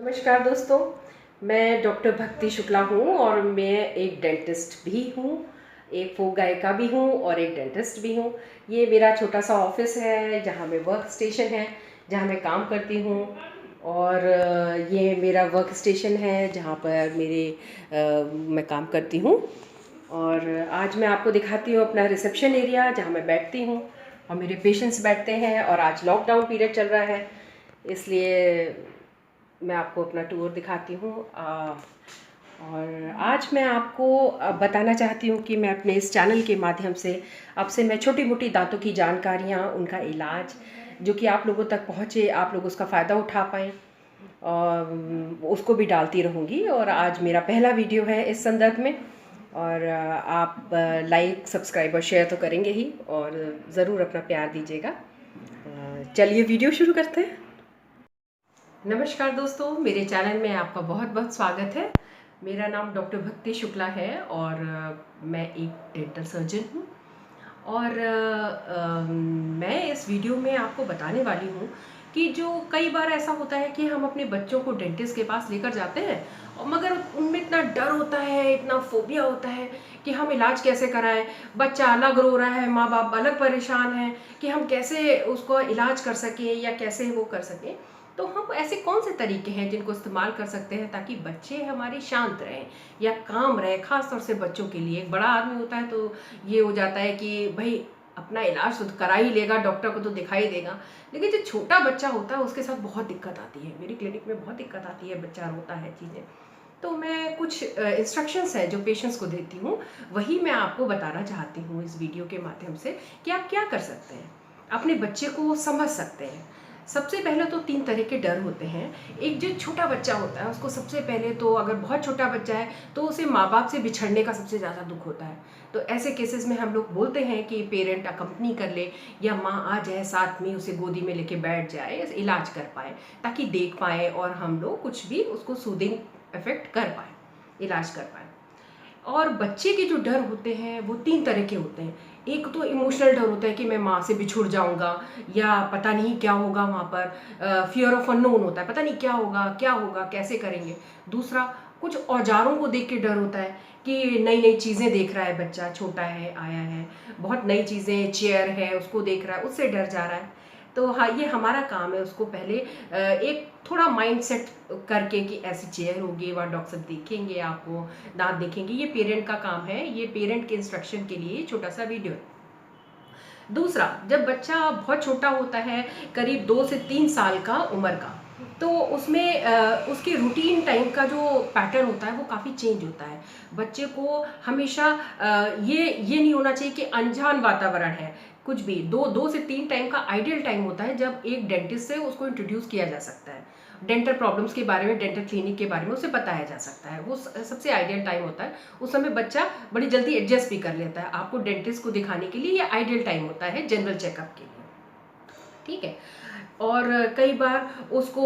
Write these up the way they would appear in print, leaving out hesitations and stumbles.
नमस्कार दोस्तों, मैं डॉक्टर भक्ति शुक्ला हूँ और मैं एक डेंटिस्ट भी हूँ, एक फोक गायिका भी हूँ और एक डेंटिस्ट भी हूँ। ये मेरा छोटा सा ऑफिस है जहाँ मैं वर्क स्टेशन है, जहाँ मैं काम करती हूँ। और ये मेरा वर्क स्टेशन है जहाँ पर मैं काम करती हूँ। और आज मैं आपको दिखाती हूँ अपना रिसेप्शन एरिया जहाँ मैं बैठती हूँ और मेरे पेशेंट्स बैठते हैं। और आज लॉकडाउन पीरियड चल रहा है, इसलिए मैं आपको अपना टूर दिखाती हूँ। और आज मैं आपको बताना चाहती हूँ कि मैं अपने इस चैनल के माध्यम से आपसे मैं छोटी मोटी दांतों की जानकारियाँ, उनका इलाज जो कि आप लोगों तक पहुँचे, आप लोग उसका फ़ायदा उठा पाएँ, और उसको भी डालती रहूँगी। और आज मेरा पहला वीडियो है इस संदर्भ में। और आप लाइक सब्सक्राइब और शेयर तो करेंगे ही, और ज़रूर अपना प्यार दीजिएगा। चलिए वीडियो शुरू करते हैं। नमस्कार दोस्तों, मेरे चैनल में आपका बहुत बहुत स्वागत है। मेरा नाम डॉक्टर भक्ति शुक्ला है और मैं एक डेंटल सर्जन हूँ। और मैं इस वीडियो में आपको बताने वाली हूँ कि जो कई बार ऐसा होता है कि हम अपने बच्चों को डेंटिस्ट के पास लेकर जाते हैं, और मगर उनमें इतना डर होता है, इतना फोबिया होता है कि हम इलाज कैसे कराएं। बच्चा अलग रो रहा है, माँ बाप अलग परेशान हैं कि हम कैसे उसको इलाज कर सकें या कैसे वो कर सकें। तो हम ऐसे कौन से तरीके हैं जिनको इस्तेमाल कर सकते हैं ताकि बच्चे हमारे शांत रहें या काम रहे। खास तौर से बच्चों के लिए, एक बड़ा आदमी होता है तो ये हो जाता है कि भाई अपना इलाज तो करा ही लेगा, डॉक्टर को तो दिखाई देगा। लेकिन जो छोटा बच्चा होता है उसके साथ बहुत दिक्कत आती है। मेरी क्लिनिक में बहुत दिक्कत आती है, बच्चा रोता है, चीज़ें। तो मैं कुछ इंस्ट्रक्शंस है जो पेशेंट्स को देती हूँ, वही मैं आपको बताना चाहती हूँ इस वीडियो के माध्यम से कि आप क्या कर सकते हैं, अपने बच्चे को समझ सकते हैं। सबसे पहले तो 3 तरह के डर होते हैं। एक जो छोटा बच्चा होता है उसको सबसे पहले तो, अगर बहुत छोटा बच्चा है तो उसे माँ बाप से बिछड़ने का सबसे ज़्यादा दुख होता है। तो ऐसे केसेस में हम लोग बोलते हैं कि पेरेंट अकम्पनी कर ले या माँ आ जाए साथ में, उसे गोदी में लेके बैठ जाए, इलाज कर पाए, ताकि देख पाए और हम लोग कुछ भी उसको सूदिंग इफेक्ट कर पाए, इलाज कर पाए। और बच्चे के जो डर होते हैं वो 3 तरह के होते हैं। एक तो इमोशनल डर होता है कि मैं माँ से बिछुड़ जाऊंगा या पता नहीं क्या होगा, वहाँ पर फियर ऑफ अननोन होता है, पता नहीं क्या होगा, कैसे करेंगे। दूसरा, कुछ औजारों को देख के डर होता है कि नई नई चीज़ें देख रहा है बच्चा, छोटा है, आया है, बहुत नई चीज़ें, चेयर है उसको देख रहा है, उससे डर जा रहा है। तो हाँ, ये हमारा काम है उसको पहले एक थोड़ा माइंड सेट करके कि ऐसी चेयर होगी, वहाँ डॉक्टर देखेंगे, आपको दांत देखेंगे। ये पेरेंट का काम है, ये पेरेंट के इंस्ट्रक्शन के लिए छोटा सा वीडियो है। दूसरा, जब बच्चा बहुत छोटा होता है, करीब 2 से 3 साल का उम्र का, तो उसमें उसके रूटीन टाइम का जो पैटर्न होता है वो काफ़ी चेंज होता है। बच्चे को हमेशा ये नहीं होना चाहिए कि अनजान वातावरण है। कुछ भी दो से 3 टाइम का आइडियल टाइम होता है जब एक डेंटिस्ट से उसको इंट्रोड्यूस किया जा सकता है। डेंटल प्रॉब्लम्स के बारे में, डेंटल क्लिनिक के बारे में उसे बताया जा सकता है। वो सबसे आइडियल टाइम होता है। उस समय बच्चा बड़ी जल्दी एडजस्ट भी कर लेता है। आपको डेंटिस्ट को दिखाने के लिए ये आइडियल टाइम होता है जनरल चेकअप के लिए, ठीक है। और कई बार उसको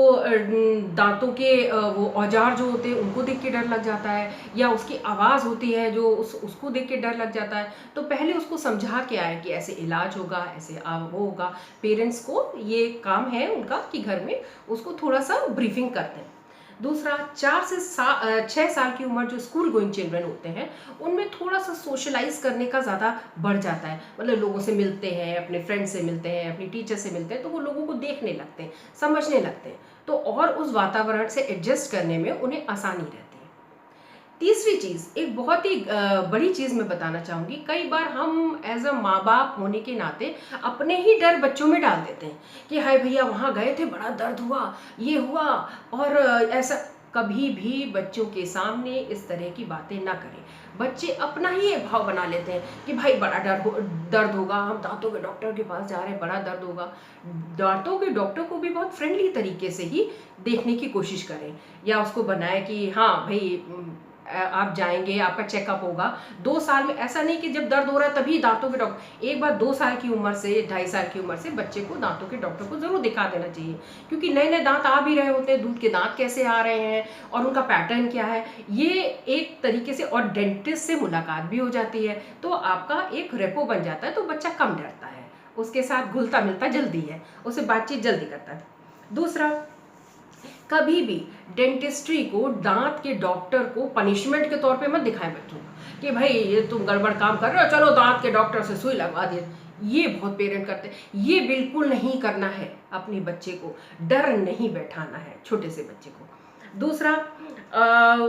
दांतों के वो औजार जो होते हैं उनको देख के डर लग जाता है, या उसकी आवाज़ होती है जो उसको देख के डर लग जाता है। तो पहले उसको समझा के आए कि ऐसे इलाज होगा, ऐसे वो होगा। पेरेंट्स को ये काम है उनका कि घर में उसको थोड़ा सा ब्रीफिंग करते हैं। दूसरा, 4 से 6 साल की उम्र जो स्कूल गोइंग चिल्ड्रन होते हैं, उनमें थोड़ा सा सोशलाइज करने का ज़्यादा बढ़ जाता है। मतलब लोगों से मिलते हैं, अपने फ्रेंड से मिलते हैं, अपनी टीचर से मिलते हैं, तो वो लोगों को देखने लगते हैं, समझने लगते हैं। तो और उस वातावरण से एडजस्ट करने में उन्हें आसानी रहती है। तीसरी चीज़, एक बहुत ही बड़ी चीज़ मैं बताना चाहूँगी। कई बार हम एज अ माँ बाप होने के नाते अपने ही डर बच्चों में डाल देते हैं कि हाय भैया वहाँ गए थे, बड़ा दर्द हुआ, ये हुआ, और ऐसा। कभी भी बच्चों के सामने इस तरह की बातें ना करें। बच्चे अपना ही एक भाव बना लेते हैं कि भाई बड़ा दर्द होगा, हम दांतों के डॉक्टर के पास जा रहे हैं, बड़ा दर्द होगा। दांतों के डॉक्टर को भी बहुत फ्रेंडली तरीके से ही देखने की कोशिश करें, या उसको बनाए कि हाँ भाई आप जाएंगे, आपका चेकअप होगा 2 साल में। ऐसा नहीं कि जब दर्द हो रहा है तभी दांतों के डॉक्टर। एक बार 2 साल की उम्र से, 2.5 साल की उम्र से बच्चे को दांतों के डॉक्टर को जरूर दिखा देना चाहिए, क्योंकि नए नए दांत आ भी रहे होते हैं, दूध के दांत कैसे आ रहे हैं और उनका पैटर्न क्या है, ये एक तरीके से। और डेंटिस्ट से मुलाकात भी हो जाती है तो आपका एक रेपो बन जाता है, तो बच्चा कम डरता है, उसके साथ घुलता मिलता जल्दी है, उससे बातचीत जल्दी करता है। दूसरा, कभी भी डेंटिस्ट्री को, दांत के डॉक्टर को पनिशमेंट के तौर पे मत दिखाएं बच्चों को कि भाई ये तुम गड़बड़ काम कर रहे हो, चलो दांत के डॉक्टर से सुई लगवा दे। ये बहुत पेरेंट करते हैं। ये बिल्कुल नहीं करना है। अपने बच्चे को डर नहीं बैठाना है, छोटे से बच्चे को। दूसरा,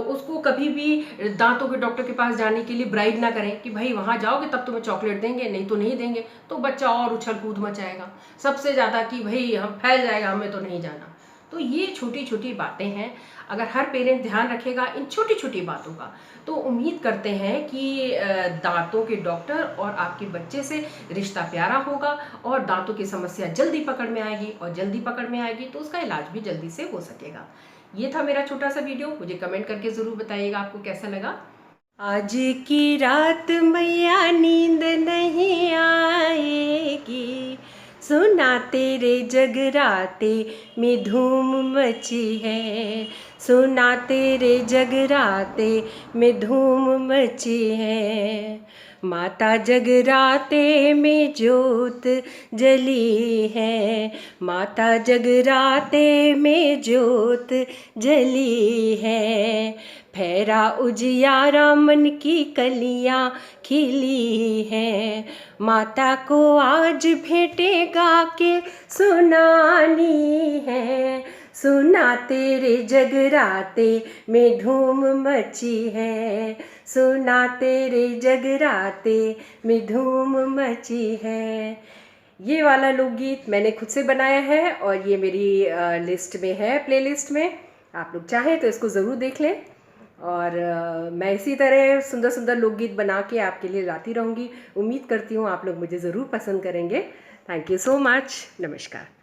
उसको कभी भी दांतों के डॉक्टर के पास जाने के लिए ब्राइब ना करें कि भाई वहाँ जाओगे तब तुम्हें चॉकलेट देंगे, नहीं तो नहीं देंगे। तो बच्चा और उछल कूद मचाएगा सबसे ज़्यादा कि भाई हम फैल जाएगा, हमें तो नहीं जाना। तो ये छोटी छोटी बातें हैं। अगर हर पेरेंट ध्यान रखेगा इन छोटी छोटी बातों का, तो उम्मीद करते हैं कि दांतों के डॉक्टर और आपके बच्चे से रिश्ता प्यारा होगा और दांतों की समस्या जल्दी पकड़ में आएगी, और जल्दी पकड़ में आएगी तो उसका इलाज भी जल्दी से हो सकेगा। ये था मेरा छोटा सा वीडियो। मुझे कमेंट करके ज़रूर बताइएगा आपको कैसा लगा। आज की रात मैया नींद नहीं आएगी, सुना तेरे जगराते में धूम मची है, सुना तेरे जगराते में धूम मची है। माता जगराते में जोत जली है, माता जगराते में जोत जली है। फेरा उजियारा मन की कलियां खिली हैं, माता को आज भेंटे गा के सुनानी है, सुना तेरे जगराते में धूम मची है, सुना तेरे जगराते में धूम मची है। ये वाला लोकगीत मैंने खुद से बनाया है और ये मेरी लिस्ट में है, प्लेलिस्ट में। आप लोग चाहें तो इसको ज़रूर देख लें। और मैं इसी तरह सुंदर सुंदर लोकगीत बना के आपके लिए गाती रहूँगी। उम्मीद करती हूँ आप लोग मुझे ज़रूर पसंद करेंगे। Thank you so much. नमस्कार।